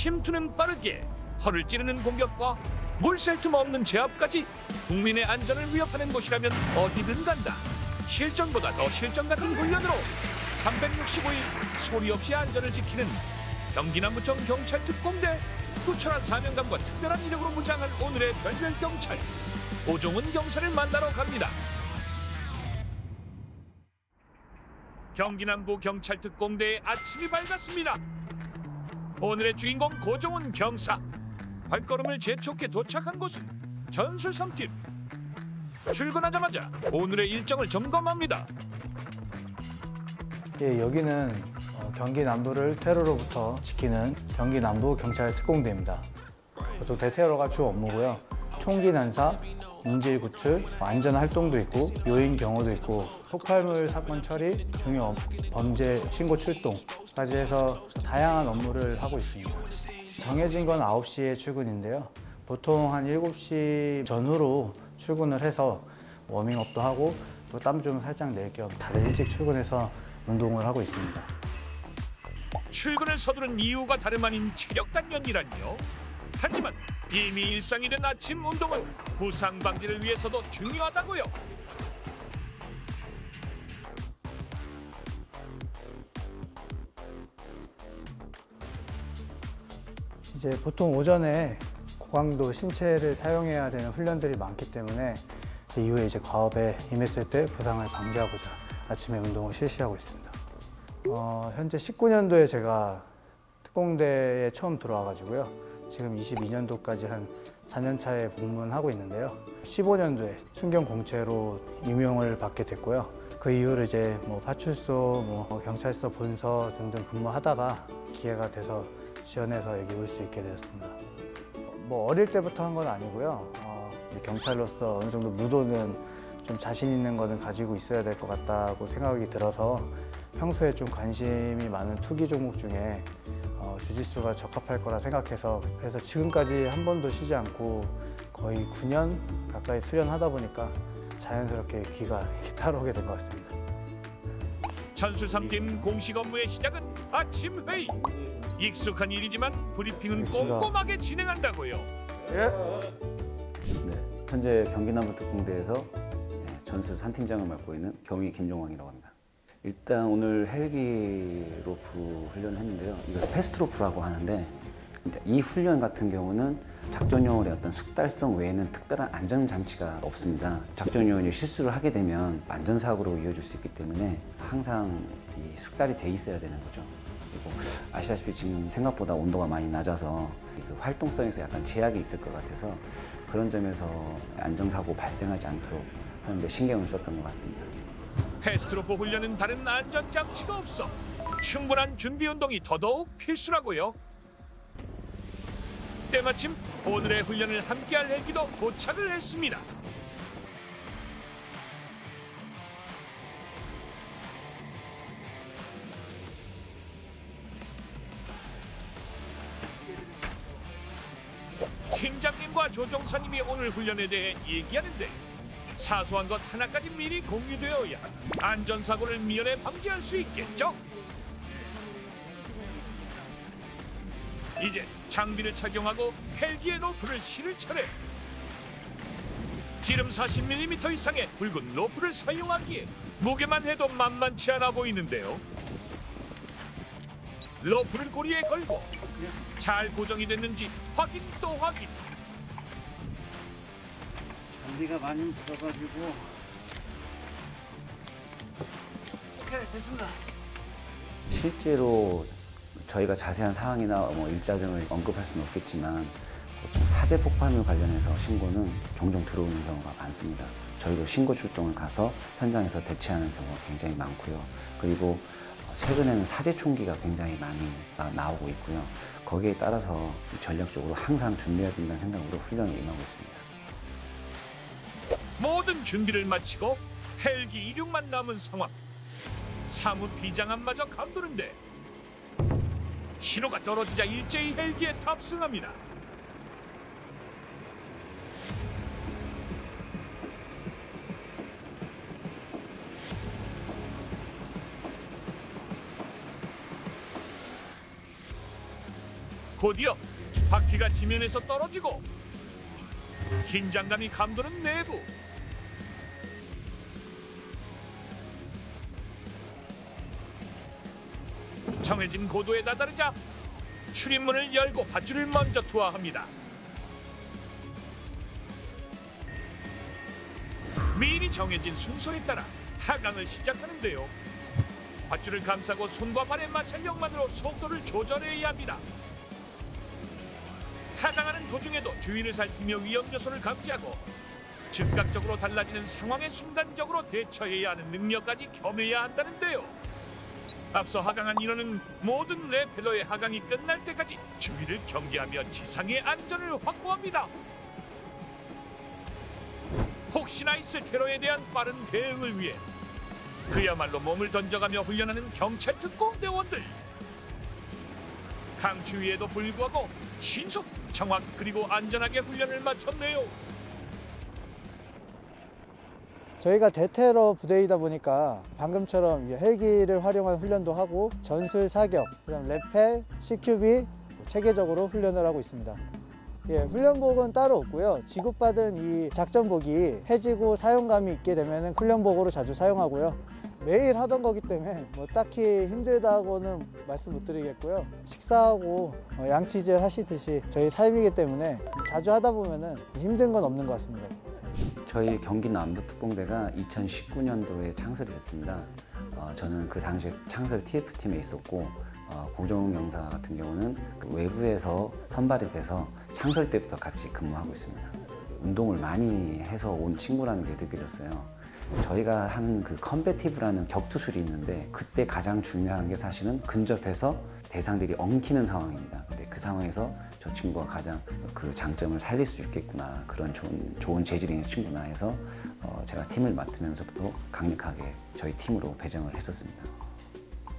침투는 빠르게 허를 찌르는 공격과 물샐 틈 없는 제압까지 국민의 안전을 위협하는 곳이라면 어디든 간다. 실전보다 더 실전 같은 훈련으로 365일 소리 없이 안전을 지키는 경기남부청 경찰특공대 투철한 사명감과 특별한 이력으로 무장한 오늘의 별별경찰 고종훈 경사를 만나러 갑니다. 경기남부 경찰특공대의 아침이 밝았습니다. 오늘의 주인공 고종훈 경사. 발걸음을 재촉해 도착한 곳은 전술 3팀. 출근하자마자 오늘의 일정을 점검합니다. 예, 여기는 경기 남부를 테러로부터 지키는 경기 남부 경찰 특공대입니다. 보통 대테러가 주 업무고요. 총기 난사, 인질 구출, 안전 활동도 있고 요인 경호도 있고 폭발물 사건 처리, 중요 범죄 신고 출동까지 해서 다양한 업무를 하고 있습니다. 정해진 건 9시에 출근인데요. 보통 한 7시 전후로 출근을 해서 워밍업도 하고 또 땀 좀 살짝 낼 겸 다들 일찍 출근해서 운동을 하고 있습니다. 출근을 서두른 이유가 다름 아닌 체력 단련이란요. 하지만 이미 일상이 된 아침 운동은 부상 방지를 위해서도 중요하다고요. 이제 보통 오전에 고강도 신체를 사용해야 되는 훈련들이 많기 때문에 이후에 이제 과업에 임했을 때 부상을 방지하고자 아침에 운동을 실시하고 있습니다. 현재 19년도에 제가 특공대에 처음 들어와가지고요. 지금 22년도까지 한 4년 차에 복무하고 있는데요. 15년도에 순경공채로 임용을 받게 됐고요. 그 이후로 이제 파출소, 경찰서 본서 등등 근무하다가 기회가 돼서 지원해서 여기 올 수 있게 되었습니다. 어릴 때부터 한 건 아니고요. 경찰로서 어느 정도 무도는 좀 자신 있는 거는 가지고 있어야 될 것 같다고 생각이 들어서 평소에 좀 관심이 많은 투기 종목 중에 주짓수가 적합할 거라 생각해서 그래서 지금까지 한 번도 쉬지 않고 거의 9년 가까이 수련하다 보니까 자연스럽게 귀가 이렇게 따라오게 된 것 같습니다. 전술 3팀 공식 업무의 시작은 아침 회의. 익숙한 일이지만 브리핑은 꼼꼼하게 진행한다고요. 예. 네, 현재 경기남부 특공대에서 전술 3팀장을 맡고 있는 경위 김종왕이라고 합니다. 일단 오늘 헬기 로프 훈련을 했는데요. 이것을 패스트로프라고 하는데 이 훈련 같은 경우는 작전 요원의 어떤 숙달성 외에는 특별한 안전장치가 없습니다. 작전 요원이 실수를 하게 되면 안전사고로 이어질 수 있기 때문에 항상 이 숙달이 돼 있어야 되는 거죠. 그리고 아시다시피 지금 생각보다 온도가 많이 낮아서 그 활동성에서 약간 제약이 있을 것 같아서 그런 점에서 안전사고 발생하지 않도록 하는데 신경을 썼던 것 같습니다. 패스트로프 훈련은 다른 안전장치가 없어 충분한 준비 운동이 더더욱 필수라고요. 때마침 오늘의 훈련을 함께할 헬기도 도착을 했습니다. 팀장님과 조종사님이 오늘 훈련에 대해 얘기하는데 사소한 것 하나까지 미리 공유되어야 안전사고를 미연에 방지할 수 있겠죠? 이제 장비를 착용하고 헬기에 로프를 실을 차례. 지름 40mm 이상의 굵은 로프를 사용하기에 무게만 해도 만만치 않아 보이는데요. 로프를 고리에 걸고 잘 고정이 됐는지 확인 또 확인. 장비가 많이 묻어가지고. 오케이, 됐습니다. 실제로 저희가 자세한 사항이나 일자증을 언급할 수는 없겠지만 보통 사제 폭발물 관련해서 신고는 종종 들어오는 경우가 많습니다. 저희도 신고 출동을 가서 현장에서 대체하는 경우가 굉장히 많고요. 그리고 최근에는 사제 총기가 굉장히 많이 나오고 있고요. 거기에 따라서 전략적으로 항상 준비해야 된다는 생각으로 훈련을 임하고 있습니다. 모든 준비를 마치고 헬기 이륙만 남은 상황. 사무 비장함마저 감도는데 신호가 떨어지자 일제히 헬기에 탑승합니다. 곧이어 바퀴가 지면에서 떨어지고 긴장감이 감도는 내부. 정해진 고도에 다다르자 출입문을 열고 밧줄을 먼저 투하합니다. 미리 정해진 순서에 따라 하강을 시작하는데요. 밧줄을 감싸고 손과 발의 마찰력만으로 속도를 조절해야 합니다. 하강하는 도중에도 주위를 살피며 위험 요소를 감지하고 즉각적으로 달라지는 상황에 순간적으로 대처해야 하는 능력까지 겸해야 한다는데요. 앞서 하강한 인원은 모든 레펠러의 하강이 끝날 때까지 주위를 경계하며 지상의 안전을 확보합니다. 혹시나 있을 테러에 대한 빠른 대응을 위해 그야말로 몸을 던져가며 훈련하는 경찰 특공대원들. 강추위에도 불구하고 신속, 정확 그리고 안전하게 훈련을 마쳤네요. 저희가 대테러 부대이다 보니까 방금처럼 헬기를 활용한 훈련도 하고 전술 사격, 그다음 레펠, CQB 체계적으로 훈련을 하고 있습니다. 훈련복은 따로 없고요. 지급받은 이 작전복이 해지고 사용감이 있게 되면 훈련복으로 자주 사용하고요. 매일 하던 거기 때문에 뭐 딱히 힘들다고는 말씀 못 드리겠고요. 식사하고 양치질 하시듯이 저희 삶이기 때문에 자주 하다 보면 힘든 건 없는 것 같습니다. 저희 경기 남부특공대가 2019년도에 창설이 됐습니다. 저는 그 당시에 창설 TF팀에 있었고 고종 영사 같은 경우는 그 외부에서 선발이 돼서 창설 때부터 같이 근무하고 있습니다. 운동을 많이 해서 온 친구라는 게 느껴졌어요. 저희가 하는 그 컴배티브라는 격투술이 있는데 그때 가장 중요한 게 사실은 근접해서 대상들이 엉키는 상황입니다. 근데 그 상황에서 저 친구가 가장 그 장점을 살릴 수 있겠구나, 그런 좋은 재질이 있는 친구나 해서 제가 팀을 맡으면서부터 강력하게 저희 팀으로 배정을 했었습니다.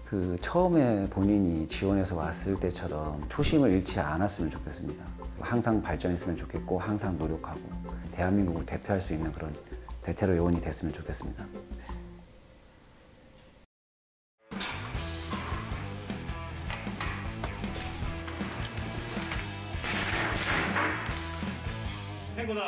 그 처음에 본인이 지원해서 왔을 때처럼 초심을 잃지 않았으면 좋겠습니다. 항상 발전했으면 좋겠고 항상 노력하고 대한민국을 대표할 수 있는 그런 대테러 요원이 됐으면 좋겠습니다. 행군아